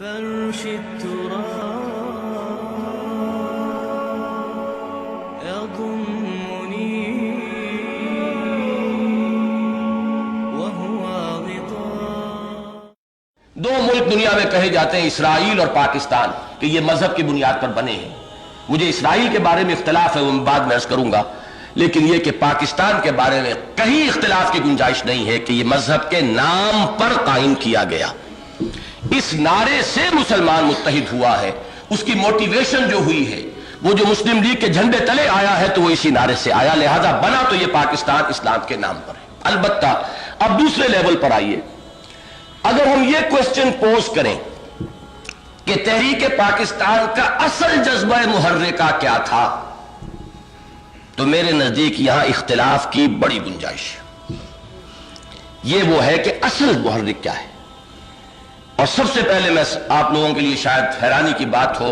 فرش التراب يضمني وهو غطاء۔ دو ملک دنیا میں کہے جاتے ہیں، اسرائیل اور پاکستان، کہ یہ مذہب کی بنیاد پر بنے ہیں۔ مجھے اسرائیل کے بارے میں اختلاف ہے، وہ میں بعد میں عرض کروں گا، لیکن یہ کہ پاکستان کے بارے میں کہیں اختلاف کی گنجائش نہیں ہے کہ یہ مذہب کے نام پر قائم کیا گیا۔ اس نعرے سے مسلمان متحد ہوا ہے، اس کی موٹیویشن جو ہوئی ہے، وہ جو مسلم لیگ کے جھنڈے تلے آیا ہے تو وہ اسی نعرے سے آیا، لہذا بنا تو یہ پاکستان اسلام کے نام پر ہے۔ البتہ اب دوسرے لیول پر آئیے، اگر ہم یہ کوسچن پوز کریں کہ تحریک پاکستان کا اصل جذبہ محرکہ کیا تھا، تو میرے نزدیک یہاں اختلاف کی بڑی گنجائش ہے۔ یہ وہ ہے کہ اصل محرک کیا ہے، اور سب سے پہلے میں آپ لوگوں کے لیے شاید حیرانی کی بات ہو،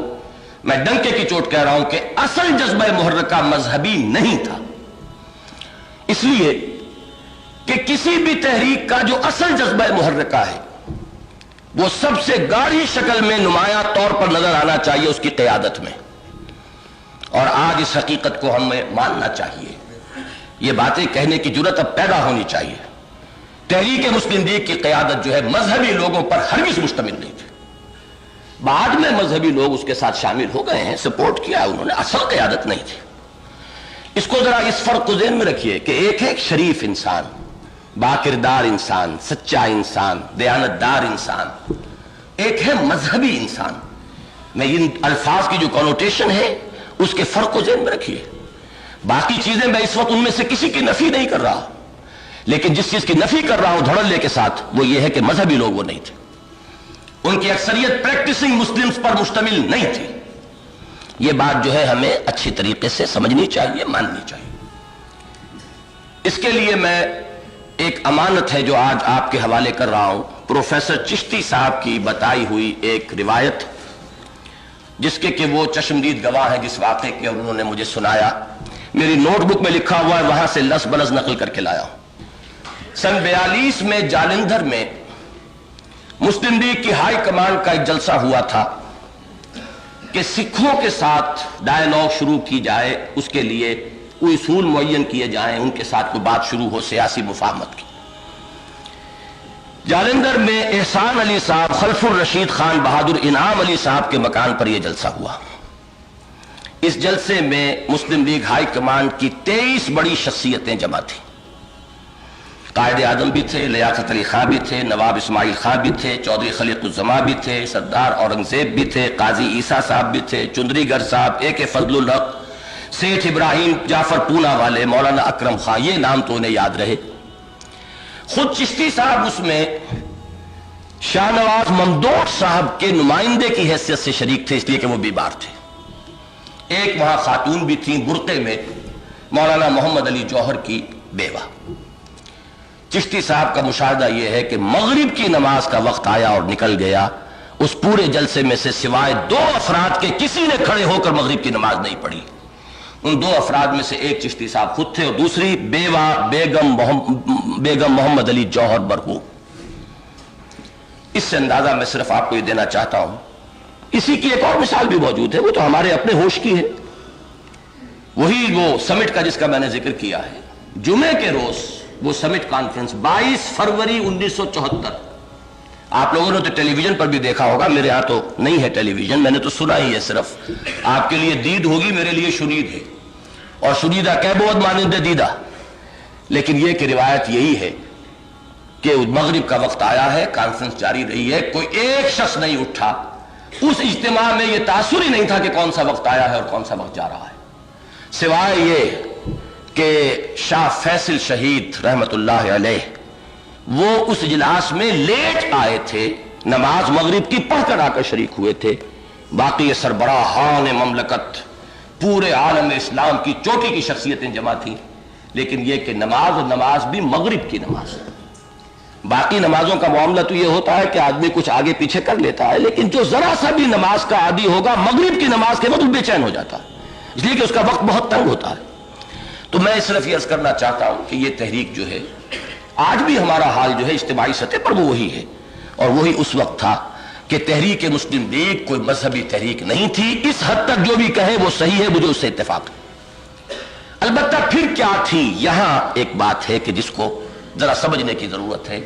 میں ڈنکے کی چوٹ کہہ رہا ہوں کہ اصل جذبہ محرکہ مذہبی نہیں تھا، اس لیے کہ کسی بھی تحریک کا جو اصل جذبہ محرکہ ہے وہ سب سے گاڑھی شکل میں نمایاں طور پر نظر آنا چاہیے اس کی قیادت میں، اور آج اس حقیقت کو ہمیں ماننا چاہیے، یہ باتیں کہنے کی جرأت اب پیدا ہونی چاہیے۔ تحریک مسلم لیگ کی قیادت جو ہے مذہبی لوگوں پر ہرگز مشتمل نہیں تھی، بعد میں مذہبی لوگ اس کے ساتھ شامل ہو گئے ہیں، سپورٹ کیا ہے انہوں نے، اصل قیادت نہیں تھی۔ اس کو ذرا اس فرق کو ذہن میں رکھیے کہ ایک ہے شریف انسان، باکردار انسان، سچا انسان، دیانتدار انسان، ایک ہے مذہبی انسان۔ میں ان الفاظ کی جو کنوٹیشن ہے اس کے فرق کو ذہن میں رکھیے، باقی چیزیں میں اس وقت ان میں سے کسی کی نفی نہیں کر رہا، لیکن جس چیز کی نفی کر رہا ہوں دھڑلے کے ساتھ وہ یہ ہے کہ مذہبی لوگ وہ نہیں تھے، ان کی اکثریت پریکٹسنگ مسلمز پر مشتمل نہیں تھی۔ یہ بات جو ہے ہمیں اچھی طریقے سے سمجھنی چاہیے، ماننی چاہیے۔ اس کے لیے میں ایک امانت ہے جو آج آپ کے حوالے کر رہا ہوں، پروفیسر چشتی صاحب کی بتائی ہوئی ایک روایت، جس کے کہ وہ چشمدید گواہ ہیں جس واقعے کے انہوں نے مجھے سنایا، میری نوٹ بک میں لکھا ہوا ہے، وہاں سے لفظ بلفظ نقل کر کے لایا ہوں۔ سن 42 میں جالندھر میں مسلم لیگ کی ہائی کمانڈ کا ایک جلسہ ہوا تھا کہ سکھوں کے ساتھ ڈائیلاگ شروع کی جائے، اس کے لیے کوئی اصول معین کیے جائیں، ان کے ساتھ کوئی بات شروع ہو سیاسی مفاہمت کی۔ جالندھر میں احسان علی صاحب، خلف الرشید خان بہادر، انعام علی صاحب کے مکان پر یہ جلسہ ہوا۔ اس جلسے میں مسلم لیگ ہائی کمانڈ کی 23 بڑی شخصیتیں جمع تھیں، قائد اعظم بھی تھے، لیاقت علی خان بھی تھے، نواب اسماعیل خان بھی تھے، چودھری خلیق الزماں بھی تھے، سردار اورنگزیب بھی تھے، قاضی عیسیٰ صاحب بھی تھے، چندری گر صاحب، AK فضل الحق، سیٹھ ابراہیم جعفر پونا والے، مولانا اکرم خان، یہ نام تو انہیں یاد رہے۔ خود چشتی صاحب اس میں شاہ نواز ممدوح صاحب کے نمائندے کی حیثیت سے شریک تھے، اس لیے کہ وہ بیمار تھے۔ ایک وہاں خاتون بھی تھیں برقعے میں، مولانا محمد علی جوہر کی بیوہ۔ چشتی صاحب کا مشاہدہ یہ ہے کہ مغرب کی نماز کا وقت آیا اور نکل گیا، اس پورے جلسے میں سے سوائے 2 افراد کے کسی نے کھڑے ہو کر مغرب کی نماز نہیں پڑھی۔ ان 2 افراد میں سے ایک چشتی صاحب خود تھے اور دوسری بیوہ بیگم محمد علی جوہر مرحوم۔ اس سے اندازہ میں صرف آپ کو یہ دینا چاہتا ہوں، اسی کی ایک اور مثال بھی موجود ہے، وہ تو ہمارے اپنے ہوش کی ہے، وہی وہ سمٹ کا جس کا میں نے ذکر کیا ہے۔ جمعے کے روز وہ سمٹ کانفرنس 22 فروری 1974، آپ لوگوں نے تو ٹیلی ویژن پر بھی دیکھا ہوگا، میرے ہاں تو نہیں ہے ٹیلی ویژن، میں نے تو سنا ہی ہے صرف، آپ کے لیے دید ہوگی، میرے لیے شنید ہے، اور شنیدہ کہ بہت مانند دیدہ، لیکن یہ کہ روایت یہی ہے کہ مغرب کا وقت آیا ہے، کانفرنس جاری رہی ہے، کوئی ایک شخص نہیں اٹھا، اس اجتماع میں یہ تاثر ہی نہیں تھا کہ کون سا وقت آیا ہے اور کون سا وقت جا رہا ہے، سوائے یہ کہ شاہ فیصل شہید رحمت اللہ علیہ وہ اس اجلاس میں لیٹ آئے تھے، نماز مغرب کی پڑھ کر آ کر شریک ہوئے تھے، باقی سربراہان مملکت، پورے عالم اسلام کی چوٹی کی شخصیتیں جمع تھیں، لیکن یہ کہ نماز اور نماز بھی مغرب کی نماز۔ باقی نمازوں کا معاملہ تو یہ ہوتا ہے کہ آدمی کچھ آگے پیچھے کر لیتا ہے، لیکن جو ذرا سا بھی نماز کا عادی ہوگا مغرب کی نماز کے وقت بے چین ہو جاتا ہے، اس لیے کہ اس کا وقت بہت تنگ ہوتا ہے۔ تو میں صرف یہ عرض کرنا چاہتا ہوں کہ یہ تحریک جو ہے آج بھی ہمارا حال جو ہے اجتماعی سطح پر وہ وہی ہے، اور وہی اس وقت تھا۔ کہ تحریک مسلم لیگ کوئی مذہبی تحریک نہیں تھی. اس حد تک جو بھی کہے وہ صحیح ہے, مجھے اس سے اتفاق ہے. البتہ پھر کیا تھی, یہاں ایک بات ہے کہ جس کو ذرا سمجھنے کی ضرورت ہے.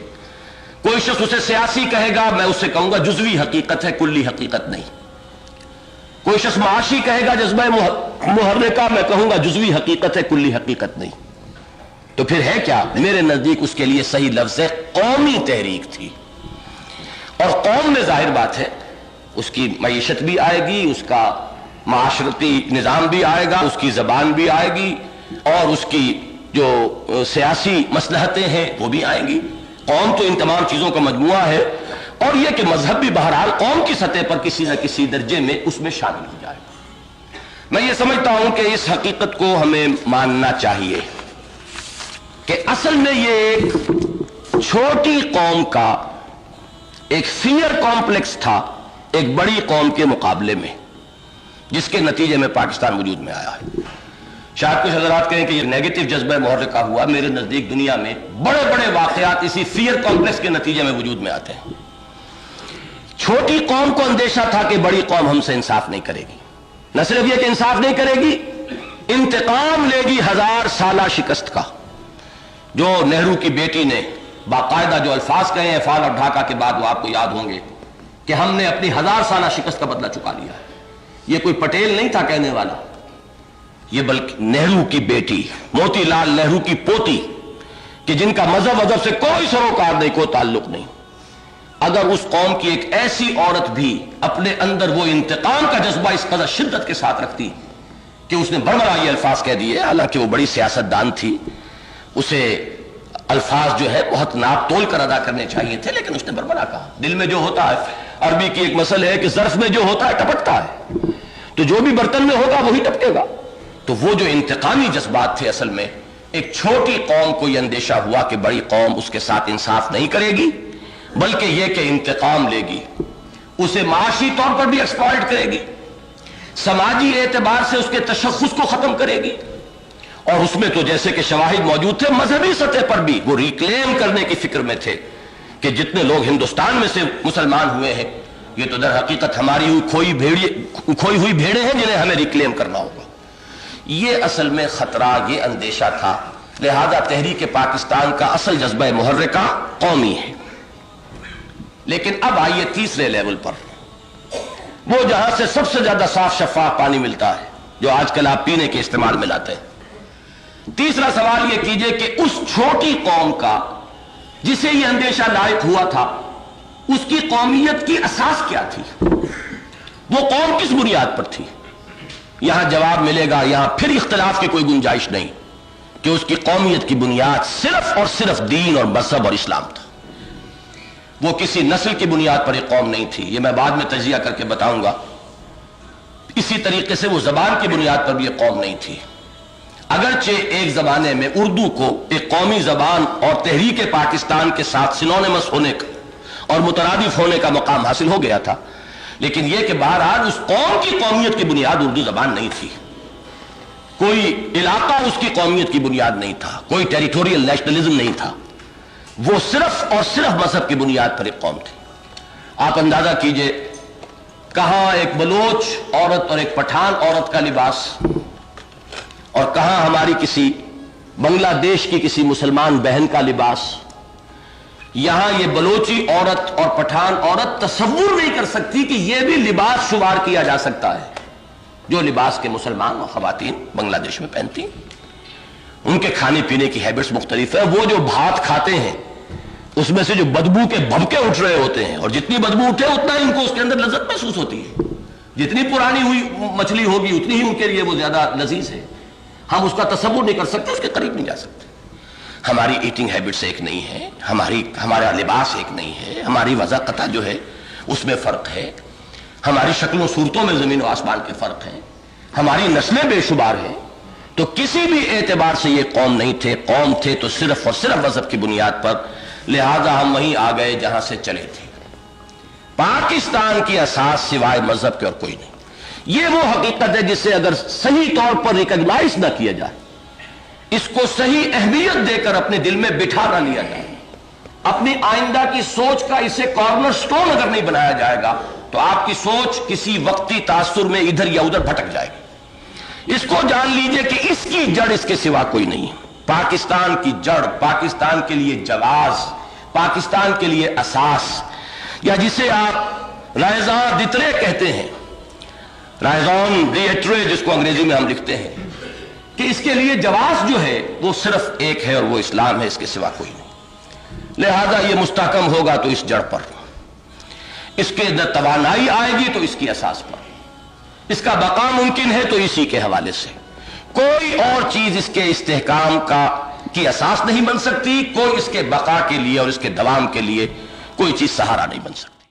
کوئی شخص اسے سیاسی کہے گا, میں اسے کہوں گا جزوی حقیقت ہے, کلی حقیقت نہیں. کوئی شخص معاشی کہے گا جذبہ محرکہ, میں کہوں گا جزوی حقیقت ہے, کلی حقیقت نہیں. تو پھر ہے کیا؟ میرے نزدیک اس کے لیے صحیح لفظ ہے قومی تحریک تھی. اور قوم میں ظاہر بات ہے اس کی معیشت بھی آئے گی, اس کا معاشرتی نظام بھی آئے گا, اس کی زبان بھی آئے گی, اور اس کی جو سیاسی مصلحتیں ہیں وہ بھی آئیں گی. قوم تو ان تمام چیزوں کا مجموعہ ہے. اور یہ کہ مذہب بھی بہرحال قوم کی سطح پر کسی نہ کسی درجے میں اس میں شامل ہو جائے. میں یہ سمجھتا ہوں کہ اس حقیقت کو ہمیں ماننا چاہیے کہ اصل میں یہ ایک چھوٹی قوم کا ایک فیئر کمپلیکس تھا ایک بڑی قوم کے مقابلے میں, جس کے نتیجے میں پاکستان وجود میں آیا ہے. شاید کچھ حضرات کہیں کہ یہ نیگیٹو جذبہ محرکہ ہوا. میرے نزدیک دنیا میں بڑے بڑے واقعات اسی فیئر کمپلیکس کے نتیجے میں وجود میں آتے ہیں. چھوٹی قوم کو اندیشہ تھا کہ بڑی قوم ہم سے انصاف نہیں کرے گی. نہ صرف یہ کہ انصاف نہیں کرے گی, انتقام لے گی 1000 سالہ شکست کا. جو نہرو کی بیٹی نے باقاعدہ جو الفاظ کہے ہیں فال اور ڈھاکہ کے بعد, وہ آپ کو یاد ہوں گے کہ ہم نے اپنی 1000 سالہ شکست کا بدلہ چکا لیا ہے. یہ کوئی پٹیل نہیں تھا کہنے والا, یہ بلکہ نہرو کی بیٹی موتی لال نہرو کی پوتی, کہ جن کا مذہب سے کوئی سروکار نہیں, کوئی تعلق نہیں. اگر اس قوم کی ایک ایسی عورت بھی اپنے اندر وہ انتقام کا جذبہ اس قدر شدت کے ساتھ رکھتی کہ اس نے بڑبڑا یہ الفاظ کہہ دیے, حالانکہ وہ بڑی سیاستدان تھی, اسے الفاظ جو ہے بہت ناپ تول کر ادا کرنے چاہیے تھے, لیکن اس نے بڑبڑا کہا. دل میں جو ہوتا ہے, عربی کی ایک مسئلہ ہے کہ ظرف میں جو ہوتا ہے ٹپکتا ہے, تو جو بھی برتن میں ہوگا وہی ٹپکے گا. تو وہ جو انتقامی جذبات تھے, اصل میں ایک چھوٹی قوم کو یہ اندیشہ ہوا کہ بڑی قوم اس کے ساتھ انصاف نہیں کرے گی, بلکہ یہ کہ انتقام لے گی, اسے معاشی طور پر بھی ایکسپلائٹ کرے گی, سماجی اعتبار سے اس کے تشخص کو ختم کرے گی. اور اس میں تو جیسے کہ شواہد موجود تھے, مذہبی سطح پر بھی وہ ریکلیم کرنے کی فکر میں تھے کہ جتنے لوگ ہندوستان میں سے مسلمان ہوئے ہیں, یہ تو در حقیقت ہماری کھوئی ہوئی بھیڑیں ہیں جنہیں ہمیں ریکلیم کرنا ہوگا. یہ اصل میں خطرہ, یہ اندیشہ تھا. لہذا تحریک پاکستان کا اصل جذبہ محرکہ قومی ہے. لیکن اب آئیے تیسرے لیول پر, وہ جہاں سے سب سے زیادہ صاف شفاف پانی ملتا ہے, جو آج کل آپ پینے کے استعمال میں لاتے ہیں. تیسرا سوال یہ کیجئے کہ اس چھوٹی قوم کا جسے یہ اندیشہ لاحق ہوا تھا, اس کی قومیت کی اساس کیا تھی؟ وہ قوم کس بنیاد پر تھی؟ یہاں جواب ملے گا, یہاں پھر اختلاف کی کوئی گنجائش نہیں کہ اس کی قومیت کی بنیاد صرف اور صرف دین اور مذہب اور اسلام تھا. وہ کسی نسل کی بنیاد پر ایک قوم نہیں تھی, یہ میں بعد میں تجزیہ کر کے بتاؤں گا. اسی طریقے سے وہ زبان کی بنیاد پر بھی ایک قوم نہیں تھی. اگرچہ ایک زمانے میں اردو کو ایک قومی زبان اور تحریک پاکستان کے ساتھ سینونیمس ہونے کا اور مترادف ہونے کا مقام حاصل ہو گیا تھا, لیکن یہ کہ بہرحال اس قوم کی قومیت کی بنیاد اردو زبان نہیں تھی. کوئی علاقہ اس کی قومیت کی بنیاد نہیں تھا, کوئی ٹیریٹوریل نیشنلزم نہیں تھا. وہ صرف اور صرف مذہب کی بنیاد پر ایک قوم تھی. آپ اندازہ کیجئے, کہاں ایک بلوچ عورت اور ایک پٹھان عورت کا لباس, اور کہاں ہماری کسی بنگلہ دیش کی کسی مسلمان بہن کا لباس. یہاں یہ بلوچی عورت اور پٹھان عورت تصور نہیں کر سکتی کہ یہ بھی لباس شمار کیا جا سکتا ہے جو لباس کے مسلمان اور خواتین بنگلہ دیش میں پہنتی. ان کے کھانے پینے کی ہیبٹس مختلف ہیں. وہ جو بھات کھاتے ہیں اس میں سے جو بدبو کے بھبکے اٹھ رہے ہوتے ہیں, اور جتنی بدبو اٹھے اتنا ہی ان کو اس کے اندر لذت محسوس ہوتی ہے. جتنی پرانی ہوئی مچھلی ہوگی اتنی ہی ان کے لیے وہ زیادہ لذیذ ہے. ہم اس کا تصور نہیں کر سکتے, اس کے قریب نہیں جا سکتے. ہماری ایٹنگ ہیبٹس ایک نہیں ہے, ہمارا لباس ایک نہیں ہے, ہماری وضاقتہ جو ہے اس میں فرق ہے, ہماری شکلوں صورتوں میں زمین و آسمان کے فرق ہیں, ہماری نسلیں بے شمار ہیں. تو کسی بھی اعتبار سے یہ قوم نہیں تھے. قوم تھے تو صرف اور صرف مذہب کی بنیاد پر. لہذا ہم وہیں آ گئے جہاں سے چلے تھے. پاکستان کی اساس سوائے مذہب کے اور کوئی نہیں. یہ وہ حقیقت ہے جسے اگر صحیح طور پر ریکگنائز نہ کیا جائے, اس کو صحیح اہمیت دے کر اپنے دل میں بٹھا نہ لیا جائے, اپنی آئندہ کی سوچ کا اسے کارنر سٹون اگر نہیں بنایا جائے گا تو آپ کی سوچ کسی وقتی تاثر میں ادھر یا ادھر بھٹک جائے گی۔ اس کو جان لیجئے کہ اس کی جڑ اس کے سوا کوئی نہیں ہے۔ پاکستان کی جڑ، پاکستان کے لیے جواز، پاکستان کے لیے اساس، یا جسے آپ رائزان دترے کہتے ہیں، رائزون ریٹرے جس کو انگریزی میں ہم لکھتے ہیں، کہ اس کے لیے جواز جو ہے وہ صرف ایک ہے اور وہ اسلام ہے، اس کے سوا کوئی نہیں۔ لہذا یہ مستحکم ہوگا تو اس جڑ پر، اس کے اندر توانائی آئے گی تو اس کی اساس پر، اس کا بقا ممکن ہے تو اسی کے حوالے سے۔ کوئی اور چیز اس کے استحکام کی اساس نہیں بن سکتی، کوئی اس کے بقا کے لیے اور اس کے دوام کے لیے کوئی چیز سہارا نہیں بن سکتی۔